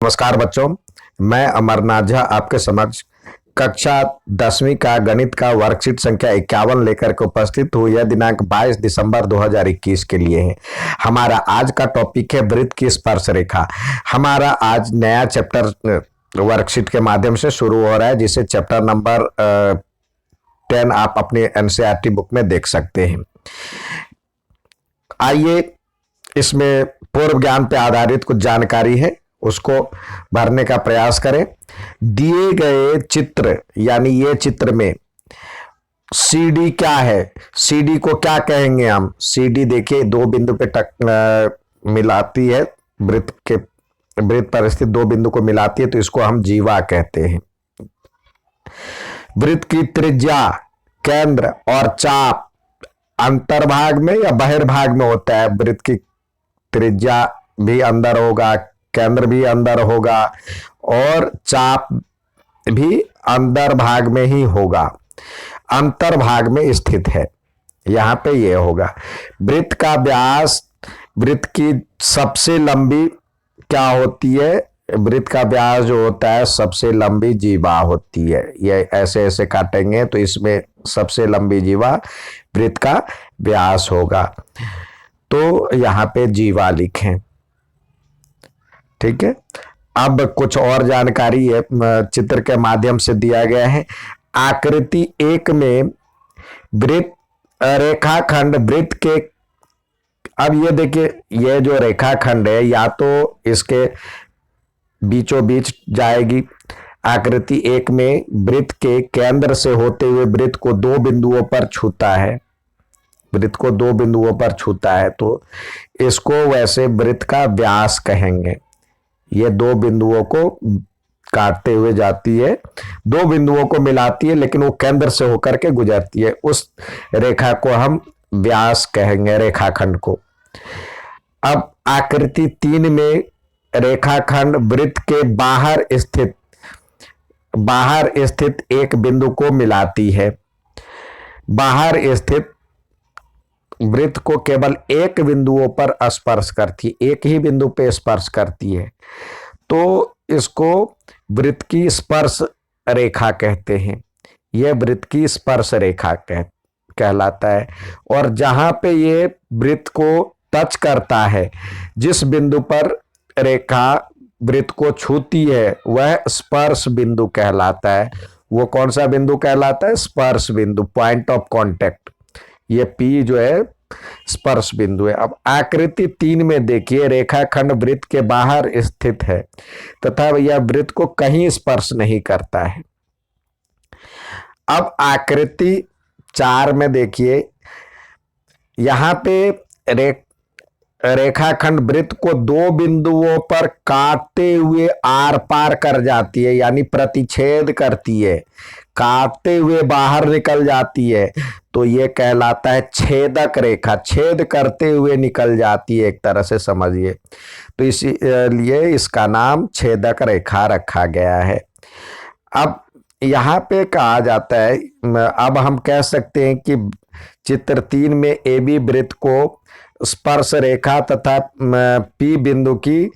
नमस्कार बच्चों, मैं अमरनाथ झा आपके समक्ष कक्षा 10वीं का गणित का वर्कशीट संख्या 51 लेकर के उपस्थित हूँ। यह दिनांक 22 दिसंबर 2021 के लिए है। हमारा आज का टॉपिक है वृत्त की स्पर्श रेखा। हमारा आज नया चैप्टर वर्कशीट के माध्यम से शुरू हो रहा है, जिसे चैप्टर नंबर 10 आप अपने एनसीईआरटी बुक में देख सकते हैं। आइए, इसमें पूर्व ज्ञान पे आधारित कुछ जानकारी है, उसको भरने का प्रयास करें। दिए गए चित्र यानी ये चित्र में CD क्या है, CD को क्या कहेंगे हम? CD देखिए दो बिंदु पे मिलाती है, वृत्त पर स्थित दो बिंदु को मिलाती है, तो इसको हम जीवा कहते हैं। वृत्त की त्रिज्या, केंद्र और चाप अंतर्भाग में या बहिर्भाग में होता है। वृत्त की त्रिज्या भी अंदर होगा, केंद्र भी अंदर होगा और चाप भी अंदर भाग में ही होगा, अंतर्भाग में स्थित है। यहां पे ये होगा। वृत्त का व्यास, वृत्त की सबसे लंबी क्या होती है? वृत्त का व्यास जो होता है सबसे लंबी जीवा होती है। ये ऐसे ऐसे काटेंगे तो इसमें सबसे लंबी जीवा वृत्त का व्यास होगा, तो यहां पे जीवा लिखें। ठीक है। अब कुछ और जानकारी है चित्र के माध्यम से दिया गया है। आकृति 1 में वृत्त रेखाखंड वृत्त के, अब ये देखिए, ये जो रेखाखंड है या तो इसके बीचों बीच जाएगी। आकृति 1 में वृत्त के केंद्र से होते हुए वृत्त को दो बिंदुओं पर छूता है, वृत्त को दो बिंदुओं पर छूता है, तो इसको वैसे वृत्त का व्यास कहेंगे। ये दो बिंदुओं को काटते हुए जाती है, दो बिंदुओं को मिलाती है, लेकिन वो केंद्र से होकर के गुजरती है। उस रेखा को हम व्यास कहेंगे, रेखाखंड को। अब आकृति 3 में रेखाखंड वृत्त के बाहर स्थित एक बिंदु को मिलाती है। बाहर स्थित वृत्त को केवल एक बिंदुओं पर स्पर्श करती है, एक ही बिंदु पे स्पर्श करती है, तो इसको वृत्त की स्पर्श रेखा कहते हैं। यह वृत्त की स्पर्श रेखा कहलाता है। और जहां पे ये वृत्त को टच करता है, जिस बिंदु पर रेखा वृत्त को छूती है, वह स्पर्श बिंदु कहलाता है। वो कौन सा बिंदु कहलाता है? स्पर्श बिंदु, पॉइंट ऑफ कांटेक्ट। ये P जो है स्पर्श बिंदु है। अब आकृति 3 में देखिए, रेखाखंड वृत्त के बाहर स्थित है तथा यह वृत्त को कहीं स्पर्श नहीं करता है। अब आकृति 4 में देखिए, यहां पे रेखाखंड वृत्त को दो बिंदुओं पर काटते हुए आर पार कर जाती है, यानी प्रतिच्छेद करती है, काटते हुए बाहर निकल जाती है, तो ये कहलाता है छेदक रेखा। छेद करते हुए निकल जाती है, एक तरह से समझिए, तो इसीलिए इसका नाम छेदक रेखा रखा गया है। अब यहाँ पे कहा जाता है, अब हम कह सकते हैं कि चित्र 3 में AB वृत्त को स्पर्श रेखा तथा P बिंदु की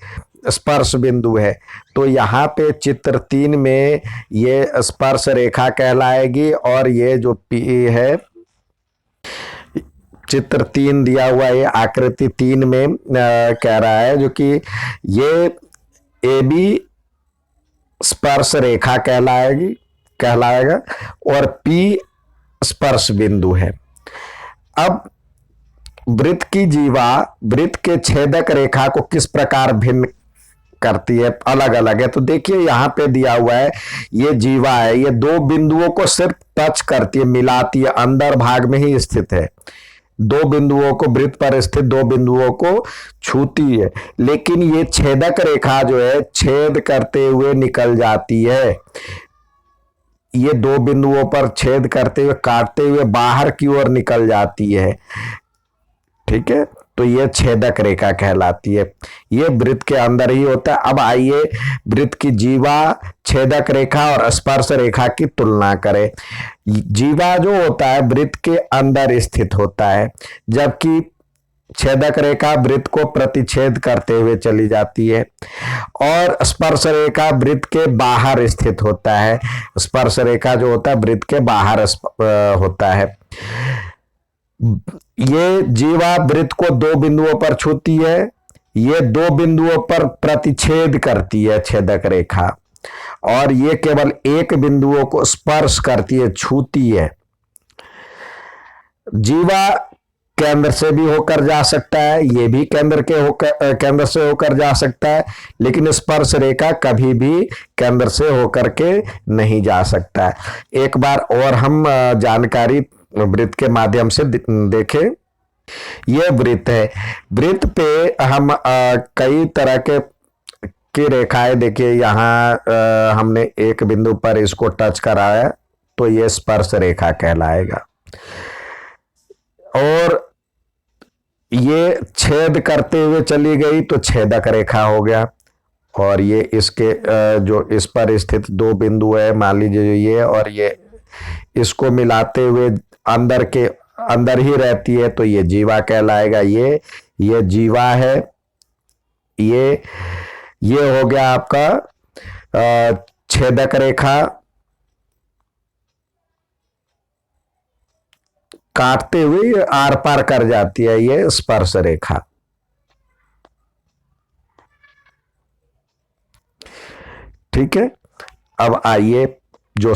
स्पर्श बिंदु है, तो यहाँ पे चित्र 3 में ये स्पर्श रेखा कहलाएगी। और ये जो P है, चित्र 3 दिया हुआ है, आकृति 3 में कह रहा है जो कि ये AB स्पर्श रेखा कहलाएगा और P स्पर्श बिंदु है। अब वृत्त की जीवा वृत्त के छेदक रेखा को किस प्रकार भिन्न करती है, अलग अलग है, तो देखिए यहाँ पे दिया हुआ है, ये जीवा है, ये दो बिंदुओं को सिर्फ टच करती है, मिलाती है, अंदर भाग में ही स्थित है। दो बिंदुओं को, वृत्त पर स्थित दो बिंदुओं को छूती है, लेकिन ये छेदक रेखा जो है छेद करते हुए निकल जाती है। ये दो बिंदुओं पर छेद करते हुए, काटते हुए बाहर की ओर निकल जाती है। ठीक है, तो ये छेदक रेखा कहलाती है। ये वृत्त के अंदर ही होता है। अब आइए वृत्त की जीवा, छेदक रेखा और स्पर्श रेखा की तुलना करें। जीवा जो होता है वृत्त के अंदर स्थित होता है, जबकि छेदक रेखा वृत्त को प्रतिच्छेद करते हुए चली जाती है और स्पर्श रेखा वृत्त के बाहर स्थित होता है। स्पर्श रेखा जो होता है वृत्त के बाहर होता है। ये जीवा वृत्त को दो बिंदुओं पर छूती है, ये दो बिंदुओं पर प्रतिच्छेद करती है छेदक रेखा, और ये केवल एक बिंदुओं को स्पर्श करती है, छूती है। जीवा केंद्र से भी होकर जा सकता है, ये भी केंद्र से होकर जा सकता है, लेकिन स्पर्श रेखा कभी भी केंद्र से होकर के नहीं जा सकता है। एक बार और हम जानकारी वृत्त के माध्यम से देखें। यह वृत्त है, वृत्त पे हम कई तरह की रेखाएं देखिए। यहाँ हमने एक बिंदु पर इसको टच कराया तो ये स्पर्श रेखा कहलाएगा, और ये छेद करते हुए चली गई तो छेदक रेखा हो गया। और ये इसके जो इस पर स्थित दो बिंदु है, मान लीजिए ये और ये, इसको मिलाते हुए अंदर ही रहती है तो ये जीवा कहलाएगा। ये जीवा है। ये हो गया आपका छेदक रेखा, काटते हुए आर पार कर जाती है, ये स्पर्श रेखा। ठीक है, अब आइए जो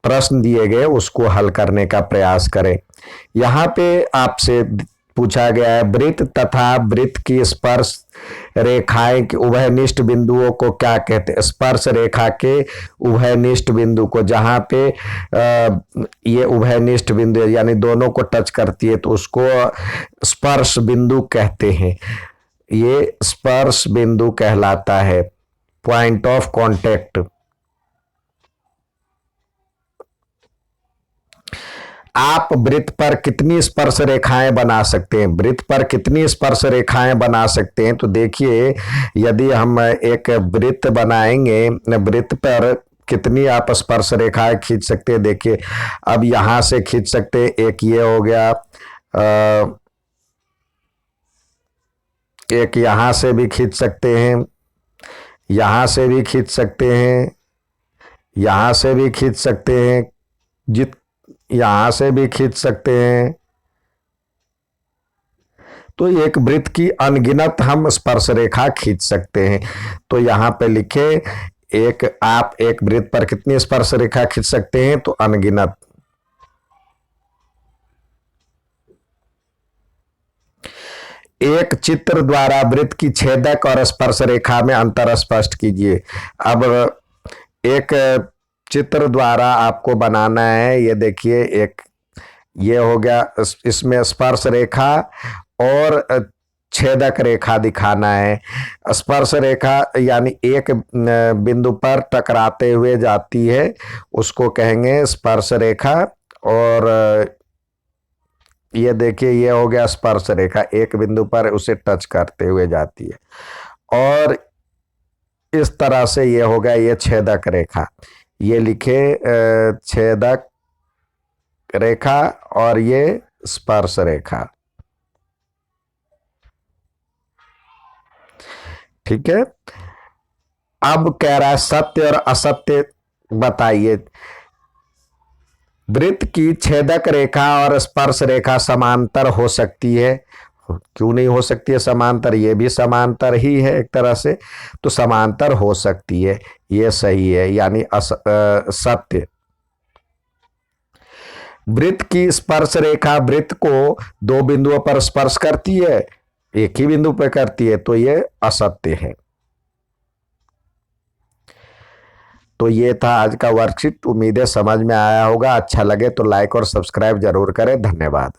प्रश्न दिए गए उसको हल करने का प्रयास करें। यहां पे आपसे पूछा गया है वृत्त तथा वृत्त की स्पर्श रेखाएं के उभयनिष्ठ बिंदुओं को क्या कहते हैं। स्पर्श रेखा के उभयनिष्ठ बिंदु को, जहां पे ये उभयनिष्ठ बिंदु यानी दोनों को टच करती है तो उसको स्पर्श बिंदु कहते हैं। ये स्पर्श बिंदु कहलाता है, पॉइंट ऑफ कांटेक्ट। आप वृत्त पर कितनी स्पर्श रेखाएं बना सकते हैं, वृत्त पर कितनी स्पर्श रेखाएं बना सकते हैं। तो देखिए, यदि हम एक वृत्त बनाएंगे, वृत्त पर कितनी आप स्पर्श रेखाएं खींच सकते हैं। देखिए, अब यहां से खींच सकते हैं, एक ये हो गया, एक यहां से भी खींच सकते हैं, यहां से भी खींच सकते हैं, यहां से भी खींच सकते हैं, यहां से भी खींच सकते हैं। तो एक वृत्त की अनगिनत हम स्पर्श रेखा खींच सकते हैं। तो यहां पे लिखे, आप एक वृत्त पर कितनी स्पर्श रेखा खींच सकते हैं, तो अनगिनत। एक चित्र द्वारा वृत्त की छेदक और स्पर्श रेखा में अंतर स्पष्ट कीजिए। अब एक चित्र द्वारा आपको बनाना है, ये देखिए, एक ये हो गया, इसमें स्पर्श रेखा और छेदक रेखा दिखाना है। स्पर्श रेखा यानी एक बिंदु पर टकराते हुए जाती है, उसको कहेंगे स्पर्श रेखा। और ये देखिए, ये हो गया स्पर्श रेखा, एक बिंदु पर उसे टच करते हुए जाती है। और इस तरह से ये हो गया, ये छेदक रेखा। ये लिखे छेदक रेखा और ये स्पर्श रेखा। ठीक है, अब कह रहा है सत्य और असत्य बताइए। वृत्त की छेदक रेखा और स्पर्श रेखा समांतर हो सकती है। क्यों नहीं हो सकती है समांतर, ये भी समांतर ही है एक तरह से, तो समांतर हो सकती है, ये सही है, यानी सत्य। वृत्त की स्पर्श रेखा वृत्त को दो बिंदुओं पर स्पर्श करती है, एक ही बिंदु पर करती है, तो ये असत्य है। तो ये था आज का वर्कशीट। उम्मीद है समझ में आया होगा। अच्छा लगे तो लाइक और सब्सक्राइब जरूर करें। धन्यवाद।